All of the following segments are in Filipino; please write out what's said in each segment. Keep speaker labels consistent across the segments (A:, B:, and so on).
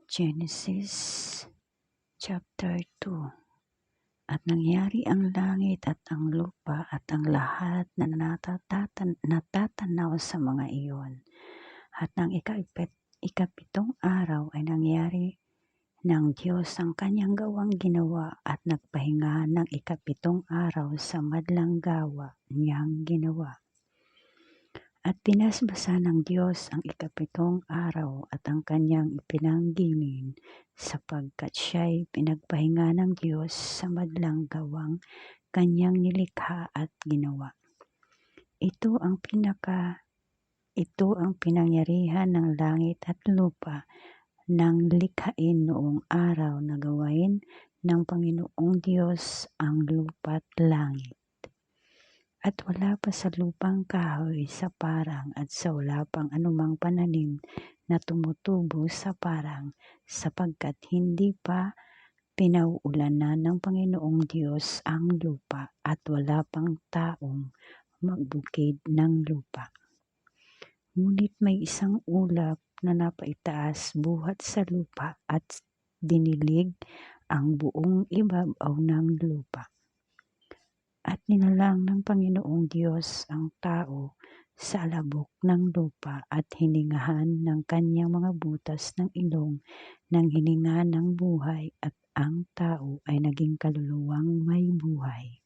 A: Genesis chapter 2. At nangyari ang langit at ang lupa at ang lahat na natatanaw sa mga iyon. At ng ikapitong araw ay nangyari ng Diyos ang kanyang gawang ginawa at nagpahinga ng ikapitong araw sa madlang gawa niyang ginawa. At pinasbasa ng Diyos ang ikapitong araw at ang kanyang ipinanggilin sapagkat siya'y pinagpahinga ng Diyos sa madlang gawang kanyang nilikha at ginawa. Ito ang pinangyarihan ng langit at lupa nang likhain noong araw na gawain ng Panginoong Diyos ang lupa't langit. At wala pa sa lupang kahoy sa parang at sa wala pang anumang pananim na tumutubo sa parang sapagkat hindi pa pinauulanan ng Panginoong Diyos ang lupa at wala pang taong magbukid ng lupa. Ngunit may isang ulap na napaitaas buhat sa lupa at dinilig ang buong ibabaw ng lupa. At nilalang ng Panginoong Diyos ang tao sa alabok ng lupa at hiningahan ng kanyang mga butas ng ilong ng hininga ng buhay at ang tao ay naging kaluluwang may buhay.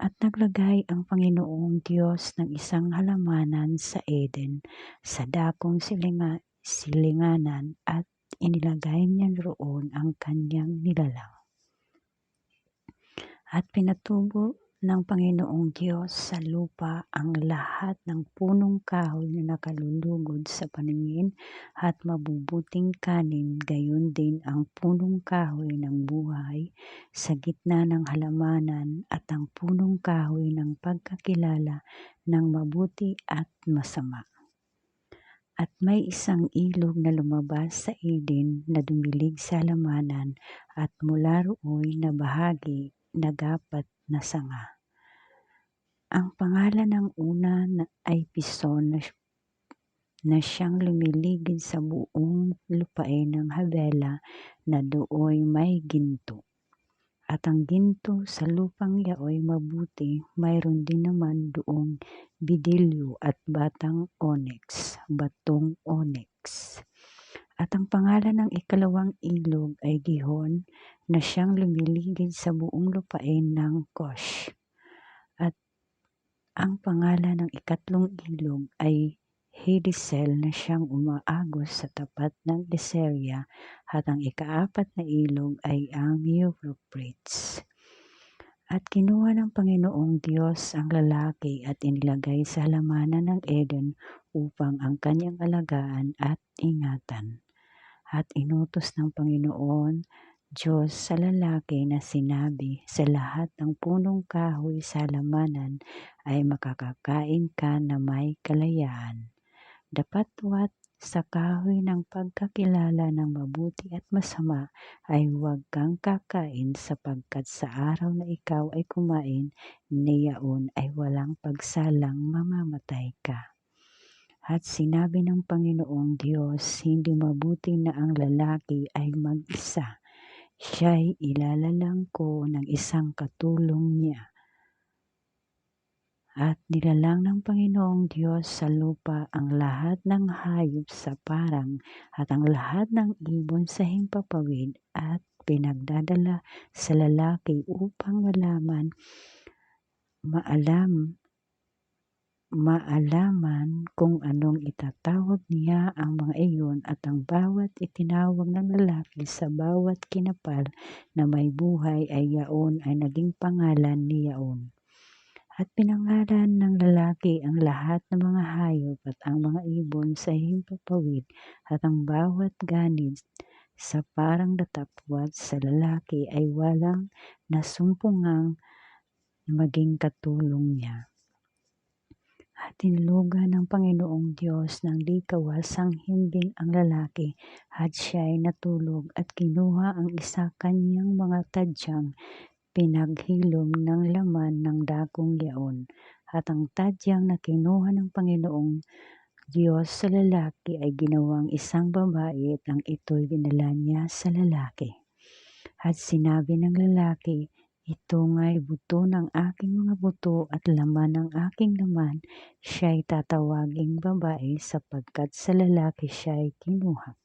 A: At naglagay ang Panginoong Diyos ng isang halamanan sa Eden sa dakong silinganan at inilagay niya roon ang kanyang nilalang. At pinatubo ng Panginoong Diyos sa lupa ang lahat ng punong kahoy na nakalulugod sa paningin at mabubuting kanin, gayon din ang punong kahoy ng buhay sa gitna ng halamanan at ang punong kahoy ng pagkakilala ng mabuti at masama. At may isang ilog na lumabas sa Eden na dumilig sa halamanan at mula rooy na bahagi nagapat na sanga. Ang pangalan ng una ay Pison na siyang lumiligid sa buong lupain ng Habela na dooy may ginto. At ang ginto sa lupang yaoy mabuti, mayroon din naman doong bidilyo at batong onyx. At ang pangalan ng ikalawang ilog ay Gihon na siyang lumiligid sa buong lupain ng Cush. At ang pangalan ng ikatlong ilog ay Hiddekel na siyang umaagos sa tapat ng Syria at ang ikaapat na ilog ay ang Euphrates. At kinuha ng Panginoong Diyos ang lalaki at inilagay sa halamanan ng Eden upang ang kanyang alagaan at ingatan. At inutos ng Panginoon Diyos sa lalaki na sinabi, sa lahat ng punong kahoy sa halamanan ay makakakain ka na may kalayaan. Dapatwat sa kahoy ng pagkakilala ng mabuti at masama ay huwag kang kakain sapagkat sa araw na ikaw ay kumain niyaon ay walang pagsalang mamamatay ka. At sinabi ng Panginoong Diyos, hindi mabuti na ang lalaki ay mag-isa. Siya'y ilalalang ko ng isang katulong niya. At nilalang ng Panginoong Diyos sa lupa ang lahat ng hayop sa parang at ang lahat ng ibon sa himpapawid at pinagdadala sa lalaki upang maalaman kung anong itatawag niya ang mga iyon at ang bawat itinawag ng lalaki sa bawat kinapal na may buhay ay yaon ay naging pangalan ni yaon. At pinangalan ng lalaki ang lahat ng mga hayop at ang mga ibon sa himpapawid at ang bawat ganid sa parang datapwat sa lalaki ay walang nasumpungang maging katulong niya. At tinulugan ng Panginoong Diyos ng di kawasang himbing ang lalaki at siya'y natulog at kinuha ang isa kanyang mga tadyang pinaghilom ng laman ng dakong yaon. At ang tadyang na kinuha ng Panginoong Diyos sa lalaki ay ginawang isang babae at ang ito'y dinala niya sa lalaki. At sinabi ng lalaki, ito nga'y buto ng aking mga buto at laman ng aking laman, siya'y tatawaging babae sapagkat sa lalaki siya'y kinuha.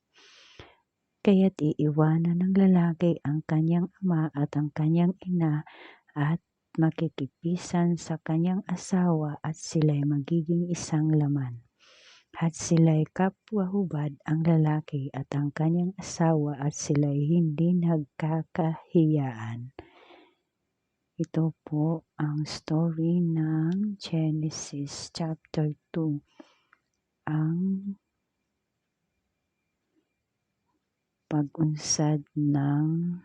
A: Kaya't iiwanan ng lalaki ang kanyang ama at ang kanyang ina at makikipisan sa kanyang asawa at sila'y magiging isang laman. At sila'y kapwa-hubad ang lalaki at ang kanyang asawa at sila'y hindi nagkakahiyaan. Ito po ang story ng Genesis chapter 2. Ang pag-unsad ng